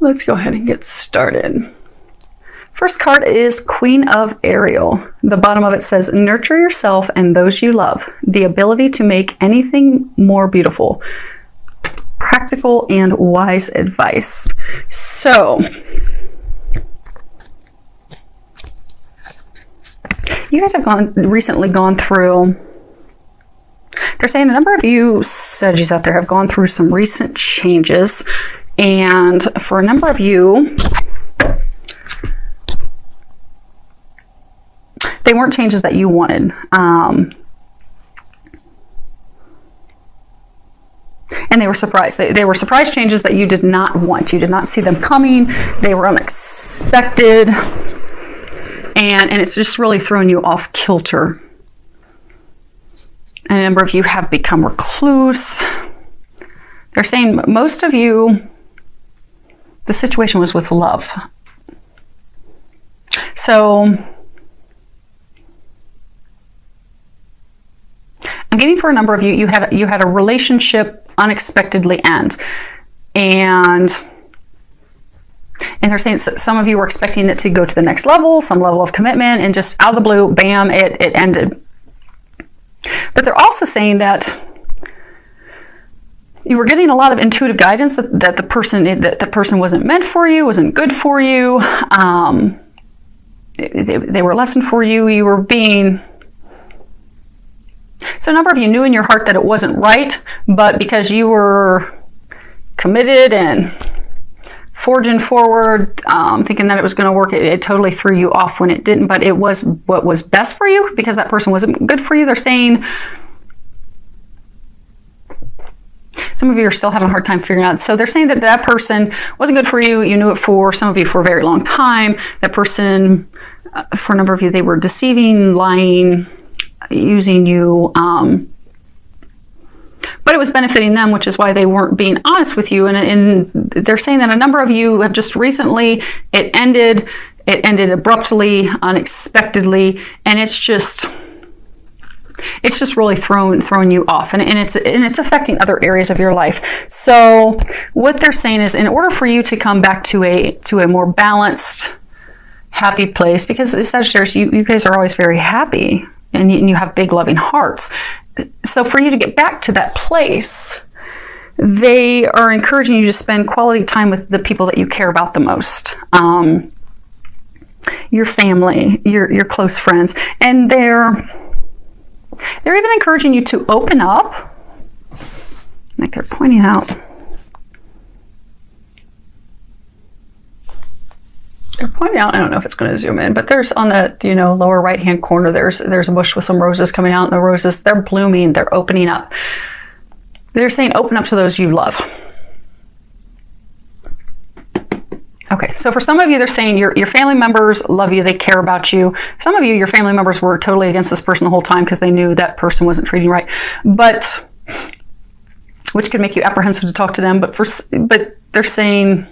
let's go ahead and get started. First card is Queen of Ariel. The bottom of it says, nurture yourself and those you love. The ability to make anything more beautiful. Practical and wise advice. So, you guys have recently gone through, they're saying a number of you Saggies out there have gone through some recent changes. And for a number of you, they weren't changes that you wanted. And they were surprised. They were surprise changes that you did not want. You did not see them coming. They were unexpected. And it's just really thrown you off kilter. And a number of you have become recluse. They're saying most of you, the situation was with love. So I'm getting for a number of you, you had a relationship unexpectedly end. And they're saying some of you were expecting it to go to the next level, some level of commitment, and just out of the blue, bam, it ended. But they're also saying that you were getting a lot of intuitive guidance that the person wasn't meant for you, wasn't good for you. They were a lesson for you. You were being... So a number of you knew in your heart that it wasn't right, but because you were committed and forging forward, thinking that it was going to work, it totally threw you off when it didn't, but it was what was best for you because that person wasn't good for you. They're saying some of you are still having a hard time figuring out. So they're saying that that person wasn't good for you. You knew it for some of you for a very long time. That person, for a number of you, they were deceiving, lying, using you, but it was benefiting them, which is why they weren't being honest with you. And they're saying that a number of you have just recently, it ended abruptly, unexpectedly, and it's just really throwing you off, and it's affecting other areas of your life. So what they're saying is, in order for you to come back to a more balanced, happy place, because Sagittarius, you guys are always very happy. And you have big loving hearts. So for you to get back to that place, they are encouraging you to spend quality time with the people that you care about the most. Your family, your close friends. And they're even encouraging you to open up. Like they're pointing out. They're pointing out, I don't know if it's going to zoom in, but there's on the, lower right-hand corner, there's a bush with some roses coming out, and the roses, they're blooming, they're opening up. They're saying open up to those you love. Okay, so for some of you, they're saying your family members love you, they care about you. Some of you, your family members were totally against this person the whole time because they knew that person wasn't treating you right, but which could make you apprehensive to talk to them. But they're saying,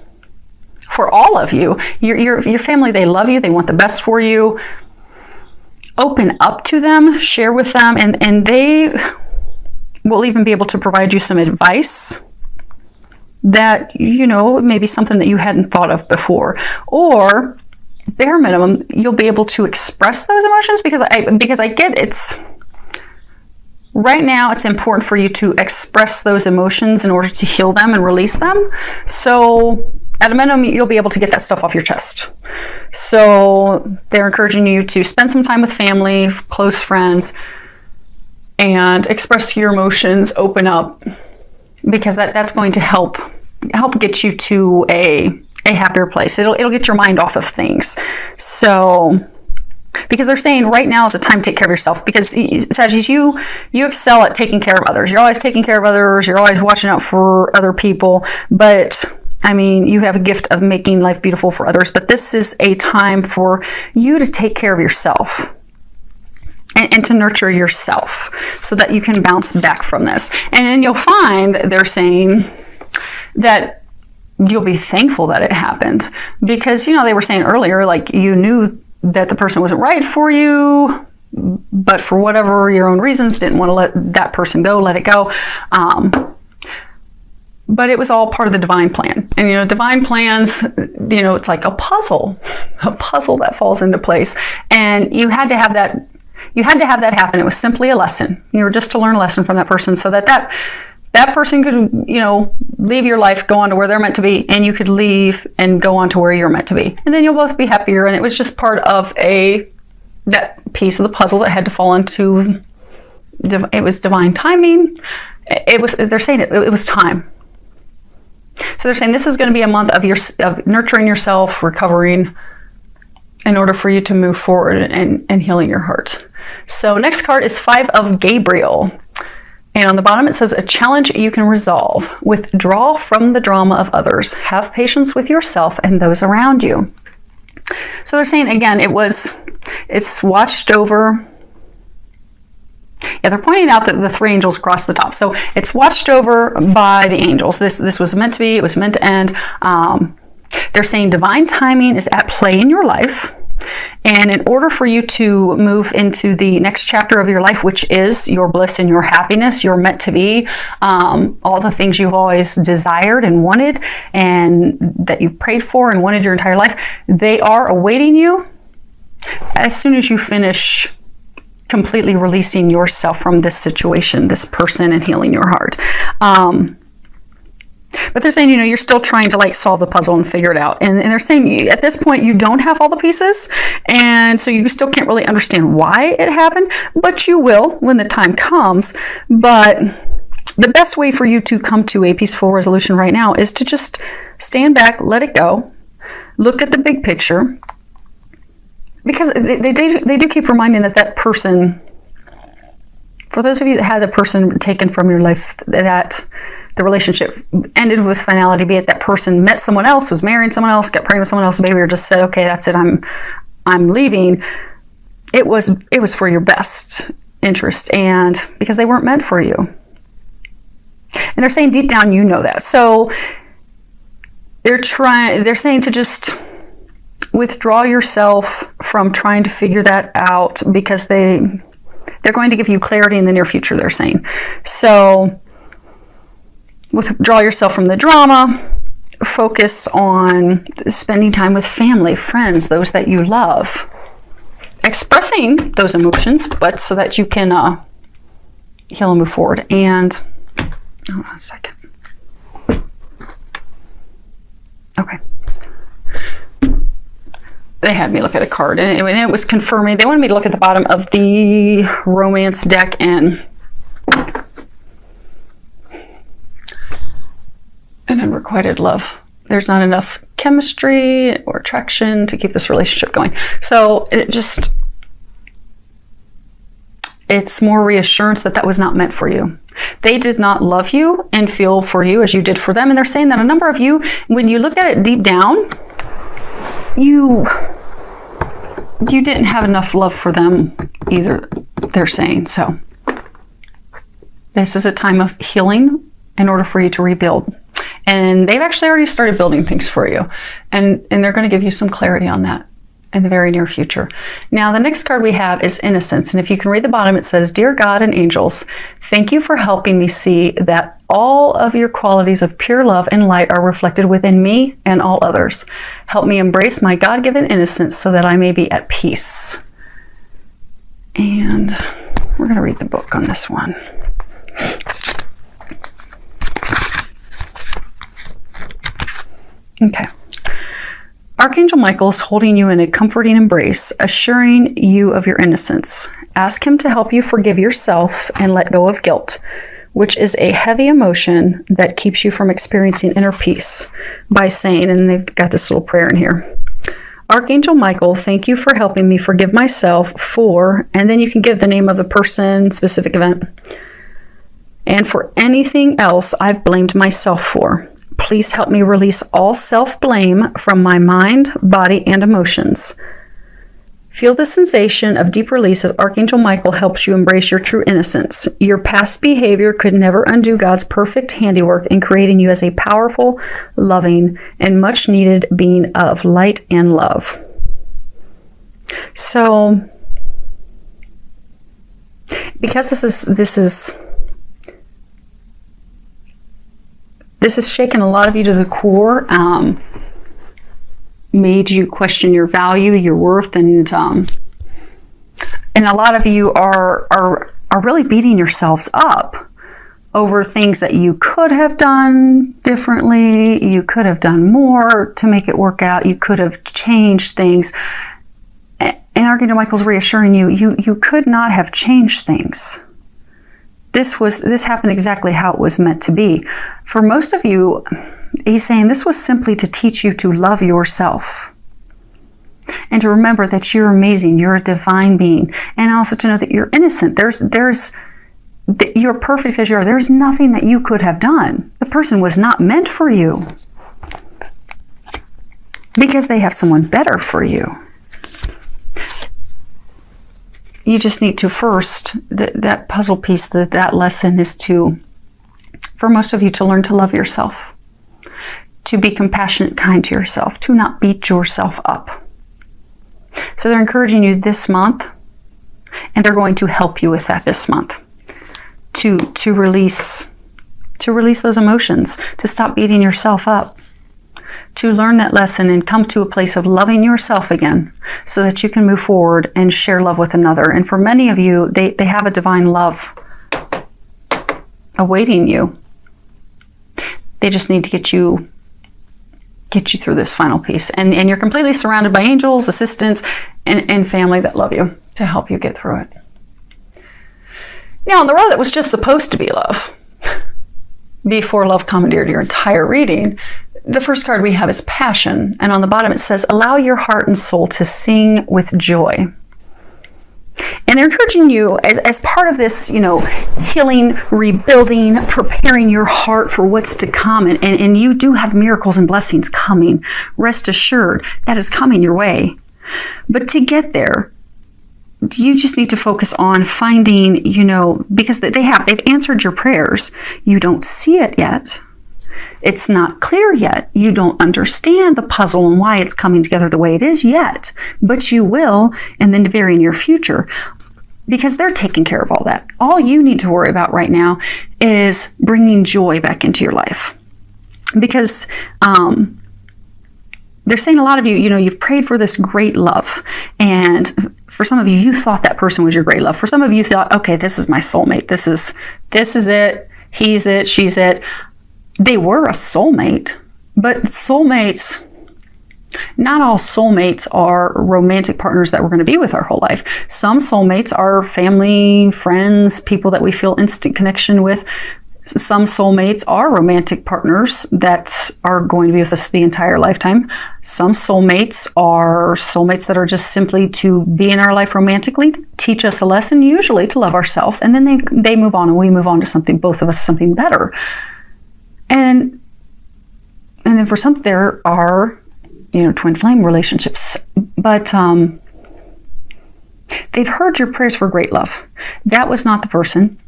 for all of you, your family, they love you, they want the best for you. Open up to them, share with them, and they will even be able to provide you some advice that, maybe something that you hadn't thought of before. Or, bare minimum, you'll be able to express those emotions because I get it's... Right now, it's important for you to express those emotions in order to heal them and release them. So, at a minimum, you'll be able to get that stuff off your chest. So they're encouraging you to spend some time with family, close friends, and express your emotions, open up, because that's going to help get you to a happier place. It'll get your mind off of things. So, because they're saying right now is a time to take care of yourself, because Saggies, you excel at taking care of others. You're always taking care of others. You're always watching out for other people, but you have a gift of making life beautiful for others, but this is a time for you to take care of yourself and to nurture yourself so that you can bounce back from this. And then you'll find they're saying that you'll be thankful that it happened because, they were saying earlier, like you knew that the person wasn't right for you, but for whatever your own reasons didn't want to let that person go, let it go. but it was all part of the divine plan. And, you know, divine plans, you know, it's like a puzzle that falls into place. And you had to have that, happen. It was simply a lesson. You were just to learn a lesson from that person, so that person could, you know, leave your life, go on to where they're meant to be, and you could leave and go on to where you're meant to be. And then you'll both be happier. And it was just part of that piece of the puzzle that had to fall into, it was divine timing. They're saying it was time. So they're saying this is going to be a month of nurturing yourself, recovering, in order for you to move forward and healing your heart. So next card is 5 of Gabriel. And on the bottom it says, a challenge you can resolve. Withdraw from the drama of others. Have patience with yourself and those around you. So they're saying, again, it's watched over. Yeah, they're pointing out that the 3 angels cross the top. So it's watched over by the angels. This was meant to be. It was meant to end. They're saying divine timing is at play in your life. And in order for you to move into the next chapter of your life, which is your bliss and your happiness, you're meant to be, all the things you've always desired and wanted and that you've prayed for and wanted your entire life, they are awaiting you as soon as you finish completely releasing yourself from this situation, this person, and healing your heart. But they're saying, you know, you're still trying to like solve the puzzle and figure it out. And they're saying at this point, you don't have all the pieces. And so you still can't really understand why it happened, but you will when the time comes. But the best way for you to come to a peaceful resolution right now is to just stand back, let it go, look at the big picture. Because they do keep reminding that person, for those of you that had the person taken from your life, that the relationship ended with finality, be it that person met someone else, was marrying someone else, got pregnant with someone else, maybe, or just said, okay, that's it, I'm leaving. It was for your best interest, and because they weren't meant for you. And they're saying deep down, you know that. So they're saying to just withdraw yourself from trying to figure that out, because they're going to give you clarity in the near future, they're saying. So withdraw yourself from the drama, focus on spending time with family, friends, those that you love, expressing those emotions, but so that you can heal and move forward. And hold on a second. Okay. They had me look at a card, and it was confirming. They wanted me to look at the bottom of the romance deck, and unrequited love. There's not enough chemistry or attraction to keep this relationship going. So it's more reassurance that was not meant for you. They did not love you and feel for you as you did for them. And they're saying that a number of you, when you look at it deep down, you didn't have enough love for them either, they're saying. So this is a time of healing in order for you to rebuild. And they've actually already started building things for you. And they're going to give you some clarity on that in the very near future. Now, the next card we have is Innocence. And if you can read the bottom, it says, Dear God and angels, thank you for helping me see that all of your qualities of pure love and light are reflected within me and all others. Help me embrace my God-given innocence so that I may be at peace. And we're going to read the book on this one. Okay. Archangel Michael is holding you in a comforting embrace, assuring you of your innocence. Ask him to help you forgive yourself and let go of guilt, which is a heavy emotion that keeps you from experiencing inner peace, by saying, and they've got this little prayer in here, Archangel Michael, thank you for helping me forgive myself for, and then you can give the name of the person, specific event, and for anything else I've blamed myself for. Please help me release all self-blame from my mind, body, and emotions. Feel the sensation of deep release as Archangel Michael helps you embrace your true innocence. Your past behavior could never undo God's perfect handiwork in creating you as a powerful, loving, and much-needed being of light and love. So, because this is This has shaken a lot of you to the core, made you question your value, your worth, and a lot of you are really beating yourselves up over things that you could have done differently. You could have done more to make it work out. You could have changed things. And Archangel Michael's reassuring you, you could not have changed things. This happened exactly how it was meant to be. For most of you, he's saying this was simply to teach you to love yourself. And to remember that you're amazing, you're a divine being. And also to know that you're innocent. You're perfect as you are. There's nothing that you could have done. The person was not meant for you. Because they have someone better for you. You just need to first, that puzzle piece, that lesson is for most of you to learn to love yourself. To be compassionate, kind to yourself. To not beat yourself up. So they're encouraging you this month, and they're going to help you with that this month. To release those emotions, to stop beating yourself up, to learn that lesson and come to a place of loving yourself again so that you can move forward and share love with another. And for many of you, they have a divine love awaiting you. They just need to get you through this final piece. And you're completely surrounded by angels, assistants, and family that love you to help you get through it. Now, on the road that was just supposed to be love, before love commandeered your entire reading, the first card we have is passion. And on the bottom it says, allow your heart and soul to sing with joy. And they're encouraging you as part of this, healing, rebuilding, preparing your heart for what's to come. And you do have miracles and blessings coming. Rest assured, that is coming your way. But to get there, you just need to focus on finding, because they've answered your prayers. You don't see it yet. It's not clear yet. You don't understand the puzzle and why it's coming together the way it is yet. But you will in the very near future, because they're taking care of all that. All you need to worry about right now is bringing joy back into your life. Because they're saying a lot of you, you've prayed for this great love. And for some of you, you thought that person was your great love. For some of you, thought, okay, this is my soulmate. This is it. He's it. She's it. They were a soulmate, but soulmates, not all soulmates are romantic partners that we're going to be with our whole life. Some soulmates are family, friends, people that we feel instant connection with. Some soulmates are romantic partners that are going to be with us the entire lifetime. Some soulmates are soulmates that are just simply to be in our life romantically, teach us a lesson, usually to love ourselves, and then they move on and we move on to something, both of us, something better. And then for some, there are, twin flame relationships, but they've heard your prayers for great love. That was not the person.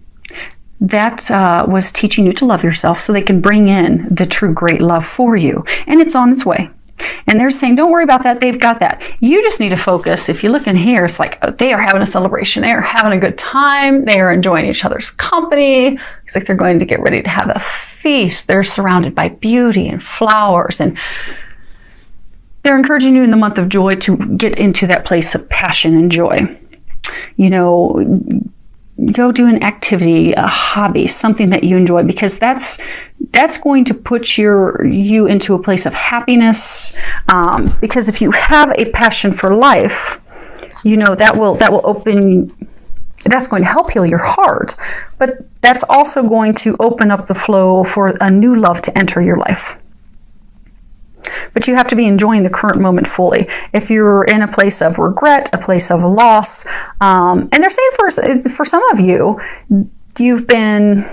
That was teaching you to love yourself so they can bring in the true great love for you. And it's on its way. And they're saying, don't worry about that. They've got that. You just need to focus. If you look in here, it's like they are having a celebration. They are having a good time. They are enjoying each other's company. It's like they're going to get ready to have a feast. They're surrounded by beauty and flowers. And they're encouraging you in the month of joy to get into that place of passion and joy. Go do an activity, a hobby, something that you enjoy, because that's going to put you into a place of happiness. Because if you have a passion for life, that will open. That's going to help heal your heart, but that's also going to open up the flow for a new love to enter your life. But you have to be enjoying the current moment fully. If you're in a place of regret, a place of loss, and they're saying for some of you, you've been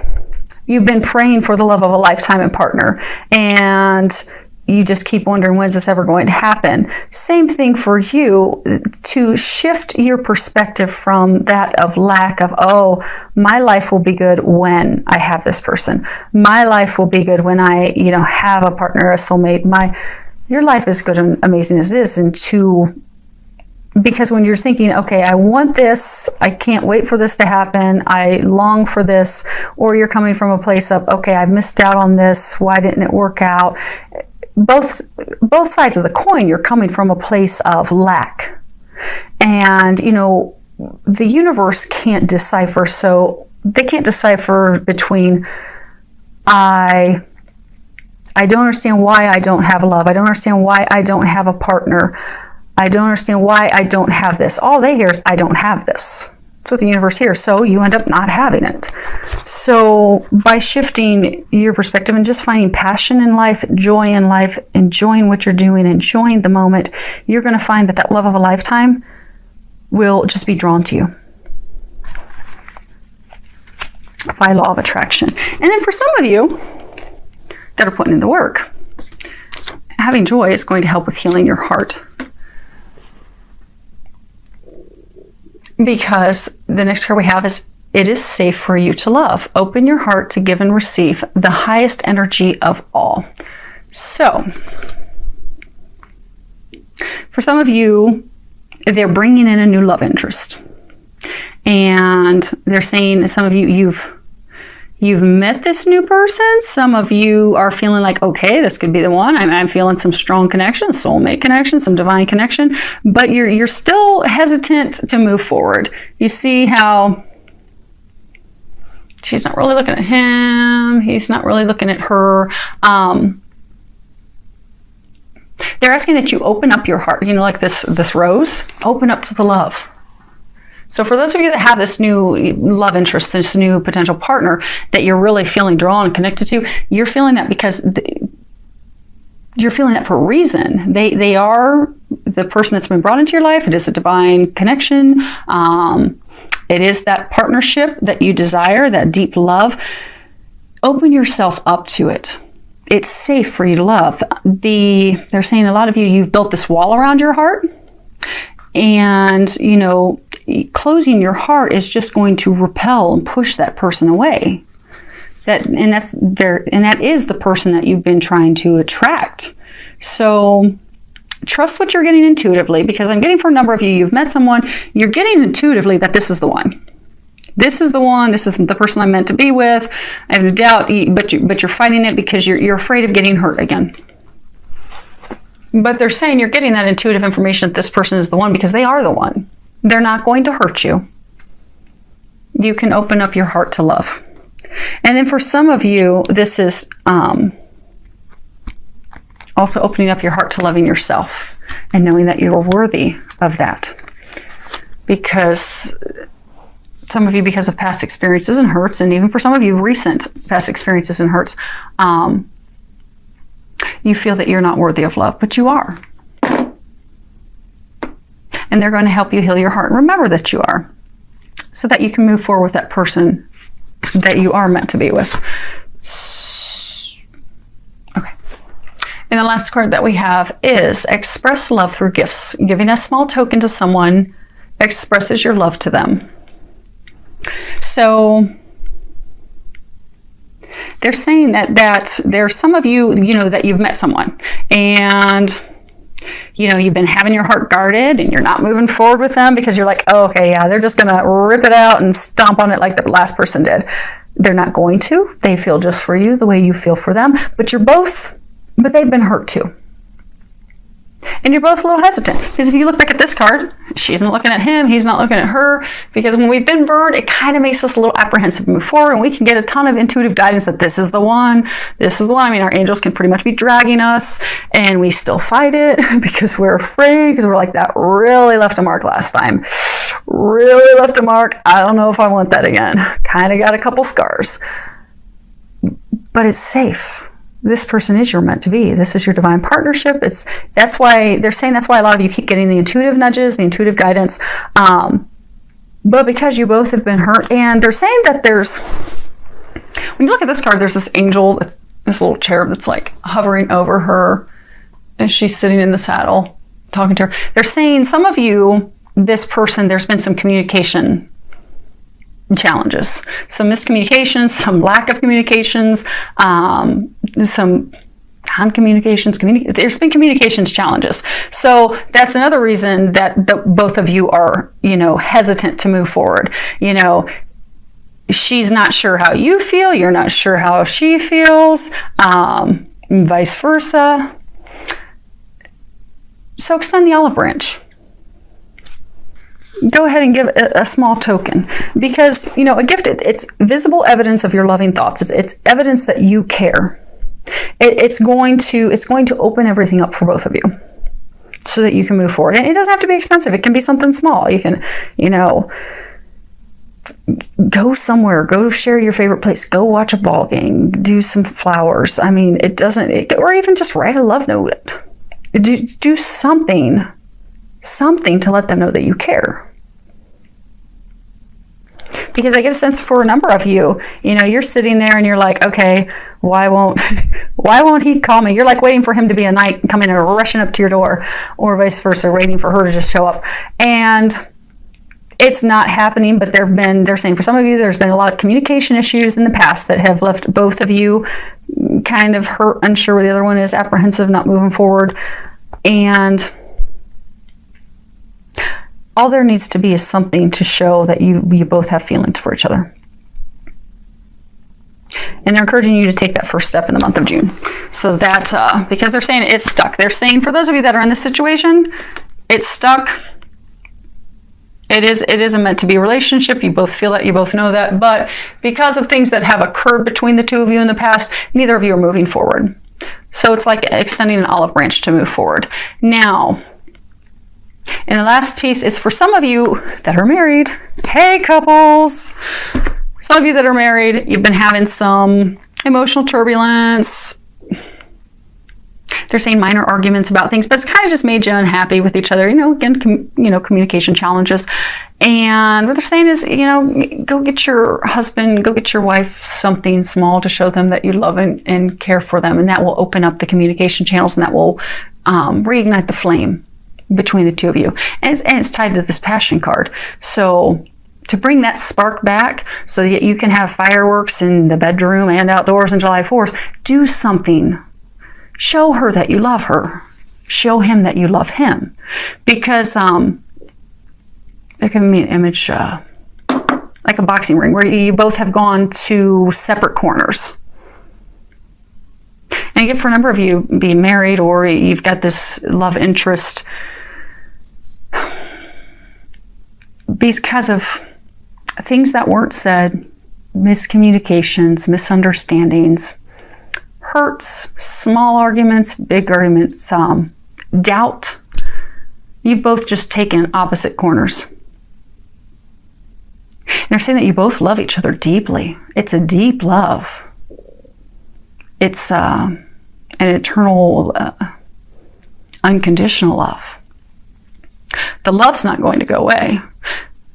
praying for the love of a lifetime and partner, and you just keep wondering, when's this ever going to happen? Same thing for you, to shift your perspective from that of lack of, oh, my life will be good when I have this person. My life will be good when I, have a partner, a soulmate. Your life is good and amazing as it is, and to Because when you're thinking, okay, I want this, I can't wait for this to happen, I long for this, or you're coming from a place of, okay, I've missed out on this, why didn't it work out? Both sides of the coin, you're coming from a place of lack. And, you know, the universe can't decipher, so they can't decipher between I don't understand why I don't have love. I don't understand why I don't have a partner. I don't understand why I don't have this. All they hear is, I don't have this. That's what the universe hears. So you end up not having it. So by shifting your perspective and just finding passion in life, joy in life, enjoying what you're doing, enjoying the moment, you're going to find that that love of a lifetime will just be drawn to you by law of attraction. And then for some of you that are putting in the work, having joy is going to help with healing your heart. Because the next card we have is, it is safe for you to love. Open your heart to give and receive the highest energy of all. So, for some of you, they're bringing in a new love interest. And they're saying, some of you, you've met this new person. Some of you are feeling like, okay, this could be the one. I'm feeling some strong connection, soulmate connection, some divine connection, but you're still hesitant to move forward. You see how she's not really looking at him. He's not really looking at her. They're asking that you open up your heart, you know, like this rose, open up to the love. So for those of you that have this new love interest, this new potential partner that you're really feeling drawn and connected to, you're feeling that because you're feeling that for a reason. They are the person that's been brought into your life. It is a divine connection. It is that partnership that you desire, that deep love. Open yourself up to it. It's safe for you to love. They're saying a lot of you, you've built this wall around your heart. And, you know, closing your heart is just going to repel and push that person away. That is the person that you've been trying to attract. So trust what you're getting intuitively, because I'm getting for a number of you, you've met someone, you're getting intuitively that this is the one. This is the one. This is the person I'm meant to be with. I have no doubt, but you're fighting it because you're afraid of getting hurt again. But they're saying you're getting that intuitive information that this person is the one because they are the one. They're not going to hurt you. You can open up your heart to love. And then for some of you, this is also opening up your heart to loving yourself and knowing that you're worthy of that. Because some of you, because of past experiences and hurts, and even for some of you, recent past experiences and hurts, you feel that you're not worthy of love, but you are. And they're going to help you heal your heart and remember that you are, so that you can move forward with that person that you are meant to be with. Okay. And the last card that we have is express love through gifts. Giving a small token to someone expresses your love to them. So they're saying that there's some of you, you know, that you've met someone and, you know, you've been having your heart guarded and you're not moving forward with them because you're like, oh, okay, yeah, they're just going to rip it out and stomp on it like the last person did. They're not going to. They feel just for you the way you feel for them, but they've been hurt too. And you're both a little hesitant, because if you look back at this card, she's not looking at him, he's not looking at her, because when we've been burned, it kind of makes us a little apprehensive to move forward, and we can get a ton of intuitive guidance that this is the one, this is the one. I mean, our angels can pretty much be dragging us, and we still fight it because we're afraid, because we're like, that really left a mark last time. Really left a mark. I don't know if I want that again. Kind of got a couple scars. But it's safe. This person is your meant to be. This is your divine partnership. That's why they're saying, that's why a lot of you keep getting the intuitive nudges, the intuitive guidance. But because you both have been hurt, and they're saying that when you look at this card, there's this angel, this little cherub that's like hovering over her as she's sitting in the saddle talking to her. They're saying some of you, this person, there's been some communication challenges, some miscommunications, some lack of communications, some, I non-communications, there's been communications challenges. So that's another reason that both of you are, hesitant to move forward. She's not sure how you feel. You're not sure how she feels, vice versa. So extend the olive branch. Go ahead and give a small token, because a gift, it's visible evidence of your loving thoughts. It's evidence that you care. It's going to open everything up for both of you so that you can move forward. And it doesn't have to be expensive. It can be something small. You can go somewhere, go share your favorite place, go watch a ball game, do some flowers. I mean, or even just write a love note. Do something to let them know that you care. Because I get a sense for a number of you, you're sitting there and you're like, okay, why won't he call me? You're like waiting for him to be a knight and coming and rushing up to your door, or vice versa, waiting for her to just show up. And it's not happening, but they're saying for some of you, there's been a lot of communication issues in the past that have left both of you kind of hurt, unsure where the other one is, apprehensive, not moving forward. And all there needs to be is something to show that you both have feelings for each other. And they're encouraging you to take that first step in the month of June. So that, because they're saying it's stuck. They're saying for those of you that are in this situation, it's stuck. It isn't meant to be a relationship. You both feel that, you both know that. But because of things that have occurred between the two of you in the past, neither of you are moving forward. So it's like extending an olive branch to move forward. Now, and the last piece is for some of you that are married. Hey, couples. Some of you that are married, you've been having some emotional turbulence. They're saying minor arguments about things, but it's kind of just made you unhappy with each other. Again, communication challenges. And what they're saying is, go get your husband, go get your wife something small to show them that you love and care for them. And that will open up the communication channels, and that will reignite the flame between the two of you. And it's tied to this passion card. So to bring that spark back so that you can have fireworks in the bedroom and outdoors on July 4th, do something. Show her that you love her. Show him that you love him. Because there can be an image like a boxing ring where you both have gone to separate corners. And again, for a number of you, being married or you've got this love interest, because of things that weren't said, miscommunications, misunderstandings, hurts, small arguments, big arguments, doubt, you've both just taken opposite corners. And they're saying that you both love each other deeply. It's a deep love. It's an eternal, unconditional love. The love's not going to go away.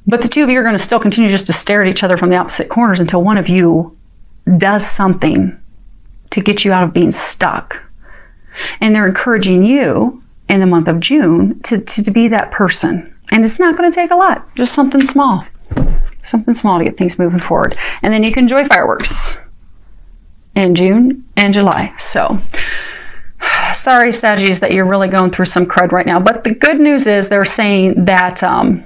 But the two of you are going to still continue just to stare at each other from the opposite corners until one of you does something to get you out of being stuck. And they're encouraging you in the month of June to be that person. And it's not going to take a lot, just something small. Something small to get things moving forward. And then you can enjoy fireworks in June and July. So, sorry, Saggies, that you're really going through some crud right now. But the good news is they're saying that a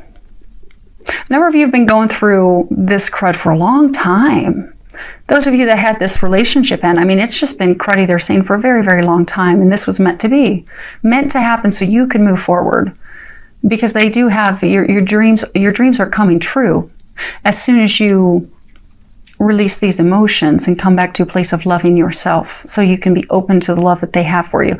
number of you have been going through this crud for a long time. Those of you that had this relationship end, it's just been cruddy, they're saying, for a very, very long time. And this was meant to happen so you could move forward. Because they do have your dreams are coming true as soon as you release these emotions and come back to a place of loving yourself so you can be open to the love that they have for you.